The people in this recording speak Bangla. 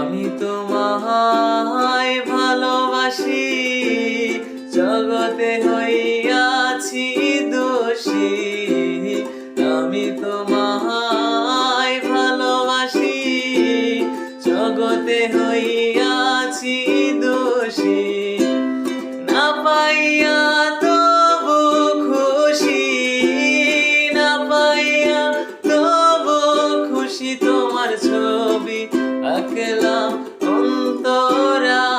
আমি তোমায় ভালোবাসি, জগতে হইয়াছি দোষী। আমি তোমায় ভালোবাসি, জগতে হইয়াছি দোষী। না পাইয়া তবু খুশি, না পাইয়া তবু খুশি, তোমার ছবি আঁকলাম অন্তরা।